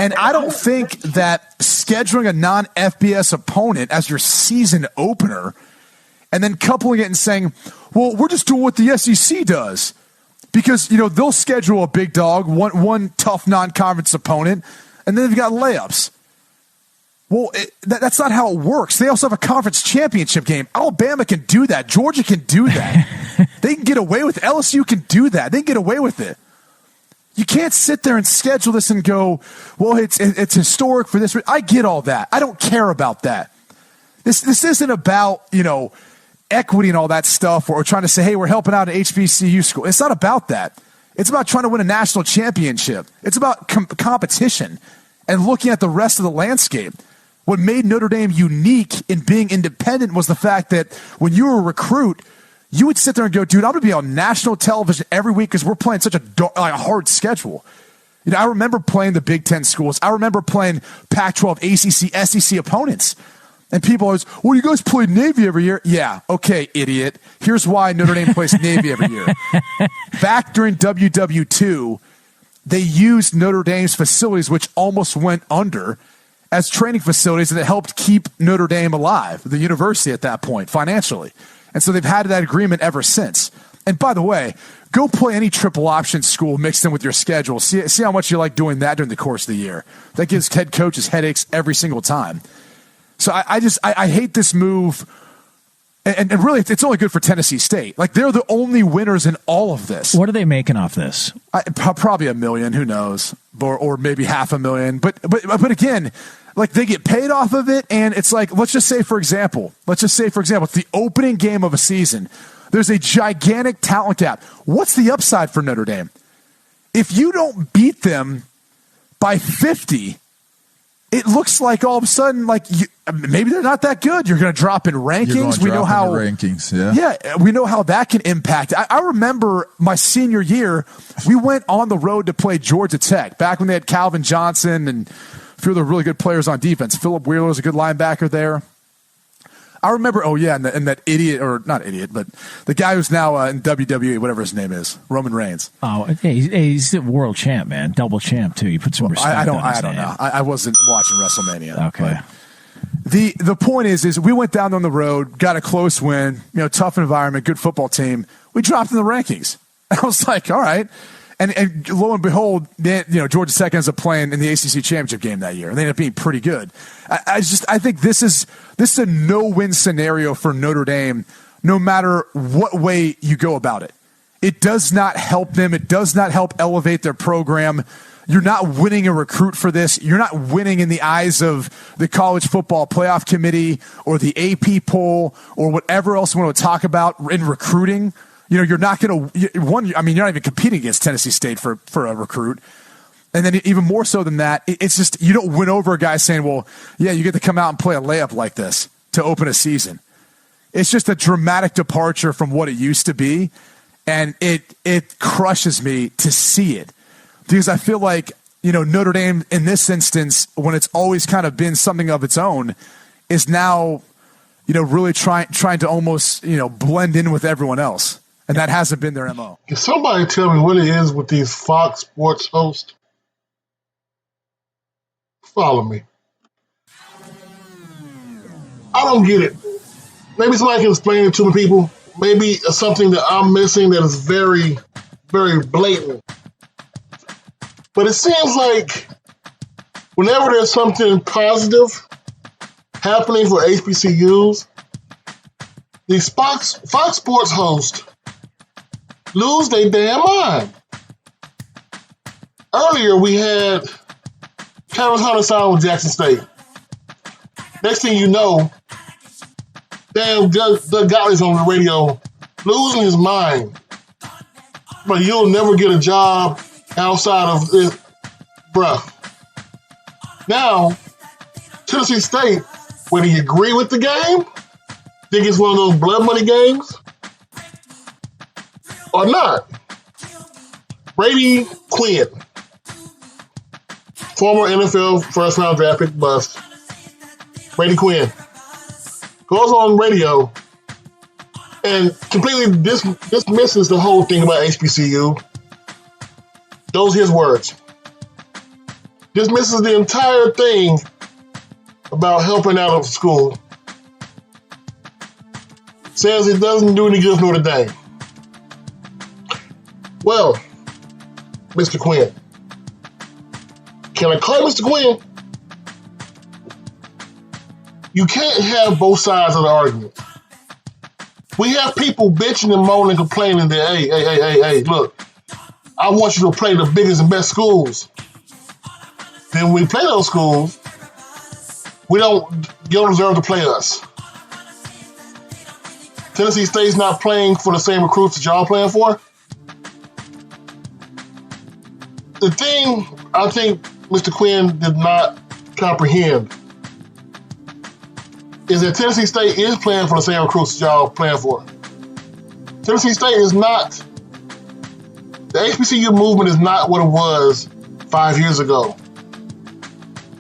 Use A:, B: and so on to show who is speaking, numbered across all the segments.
A: And I don't think that scheduling a non-FBS opponent as your season opener and then coupling it and saying, well, we're just doing what the SEC does. Because, they'll schedule a big dog, one tough non-conference opponent, and then they've got layups. Well, that's not how it works. They also have a conference championship game. Alabama can do that. Georgia can do that. They can get away with it. LSU can do that. They can get away with it. You can't sit there and schedule this and go, well, it's historic for this. I get all that. I don't care about that. This isn't about, equity and all that stuff, or trying to say, hey, we're helping out an HBCU school. It's not about that. It's about trying to win a national championship. It's about competition and looking at the rest of the landscape. What made Notre Dame unique in being independent was the fact that when you were a recruit, you would sit there and go, dude, I'm going to be on national television every week because we're playing such a hard schedule. I remember playing the Big Ten schools. I remember playing Pac-12, ACC, SEC opponents. And people always, well, you guys play Navy every year. Yeah, okay, idiot. Here's why Notre Dame plays Navy every year. Back during WW2, they used Notre Dame's facilities, which almost went under, as training facilities, and it helped keep Notre Dame alive, the university at that point, financially. And so they've had that agreement ever since. And by the way, go play any triple option school mixed in with your schedule. See how much you like doing that during the course of the year. That gives head coaches headaches every single time. So I hate this move, and really it's only good for Tennessee State. Like, they're the only winners in all of this.
B: What are they making off this?
A: Probably $1 million, who knows, or maybe $500,000. But again, like, they get paid off of it, and it's like, let's just say for example, it's the opening game of a season. There's a gigantic talent gap. What's the upside for Notre Dame? If you don't beat them by 50. It looks like all of a sudden, maybe they're not that good. You're going to drop in rankings.
C: We know how rankings.
A: Yeah, we know how that can impact. I remember my senior year, we went on the road to play Georgia Tech back when they had Calvin Johnson and a few of the really good players on defense. Philip Wheeler was a good linebacker there. I remember, and that idiot, or not idiot, but the guy who's now in WWE, whatever his name is, Roman Reigns.
B: Oh, he's the world champ, man. Double champ, too. You put some respect
A: I don't
B: name.
A: know. I wasn't watching WrestleMania.
B: Okay.
A: The point is we went down on the road, got a close win, tough environment, good football team. We dropped in the rankings. I was like, all right. And lo and behold, Georgia Tech ends up playing in the ACC championship game that year, and they end up being pretty good. I think this is a no-win scenario for Notre Dame, no matter what way you go about it. It does not help them. It does not help elevate their program. You're not winning a recruit for this. You're not winning in the eyes of the College Football Playoff Committee or the AP poll or whatever else we want to talk about in recruiting. You're not going to – you're not even competing against Tennessee State for a recruit. And then even more so than that, it's just you don't win over a guy saying, well, yeah, you get to come out and play a layup like this to open a season. It's just a dramatic departure from what it used to be, and it crushes me to see it because I feel like, Notre Dame in this instance, when it's always kind of been something of its own, is now, really trying to almost, blend in with everyone else. And that hasn't been their MO.
D: Can somebody tell me what it is with these Fox Sports hosts? Follow me. I don't get it. Maybe somebody can explain it to me, people. Maybe it's something that I'm missing that is very, very blatant. But it seems like whenever there's something positive happening for HBCUs, these Fox Sports hosts lose their damn mind. Earlier, we had Travis Hunter signed with Jackson State. Next thing you know, damn Doug Gottlieb's on the radio losing his mind. But you'll never get a job outside of this, bruh. Now, Tennessee State, whether you agree with the game, think it's one of those blood money games, or not. Brady Quinn, former NFL first-round draft pick bust, Brady Quinn, goes on radio and completely dismisses the whole thing about HBCU. Those are his words. dismisses the entire thing about helping out of school. Says it doesn't do any good for Notre Dame. Well, Mr. Quinn, can I call you Mr. Quinn? You can't have both sides of the argument. We have people bitching and moaning, complaining that, hey, look, I want you to play the biggest and best schools. Then when we play those schools, you don't deserve to play us. Tennessee State's not playing for the same recruits that y'all playing for. The thing I think Mr. Quinn did not comprehend is that Tennessee State is playing for the same recruits that y'all playing for. Tennessee State is not, the HBCU movement is not what it was 5 years ago.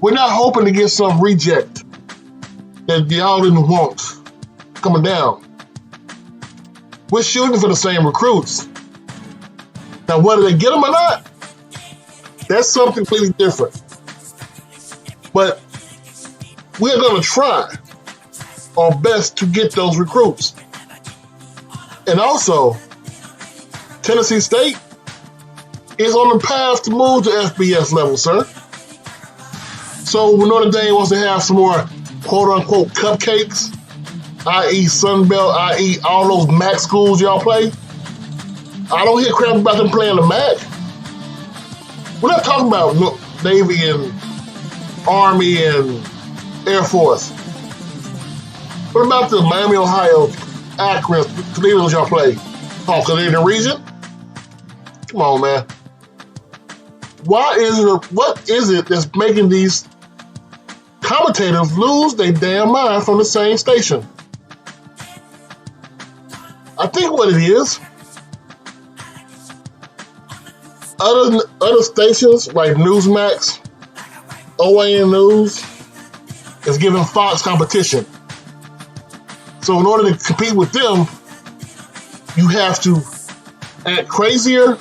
D: We're not hoping to get some reject that y'all didn't want coming down. We're shooting for the same recruits. Now, whether they get them or not, that's something completely different. But we're going to try our best to get those recruits. And also, Tennessee State is on the path to move to FBS level, sir. So when Notre Dame wants to have some more quote-unquote cupcakes, i.e. Sunbelt, i.e. all those MAC schools y'all play, I don't hear crap about them playing the MAC. We're not talking about Navy and Army and Air Force. What about the Miami, Ohio, Akron, Toledo y'all play? Oh, because they're in the region? Come on, man. What is it that's making these commentators lose their damn mind from the same station? I think what it is, other stations like Newsmax, OAN News, is giving Fox competition. So in order to compete with them, you have to act crazier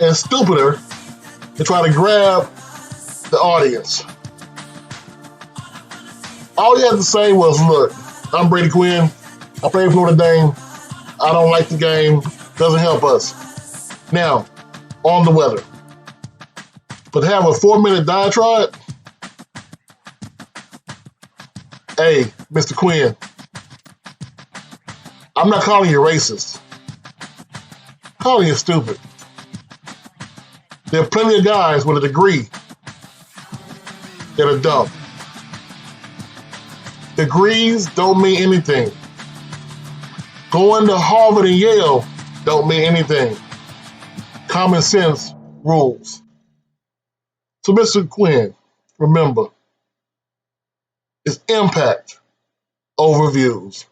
D: and stupider to try to grab the audience. All you had to say was, look, I'm Brady Quinn. I play for Notre Dame. I don't like the game. Doesn't help us. Now, on the weather. But to have a 4-minute diatribe, hey, Mr. Quinn, I'm not calling you racist. I'm calling you stupid. There are plenty of guys with a degree that are dumb. Degrees don't mean anything. Going to Harvard and Yale don't mean anything. Common sense rules. So, Mr. Quinn, remember, it's impact over views.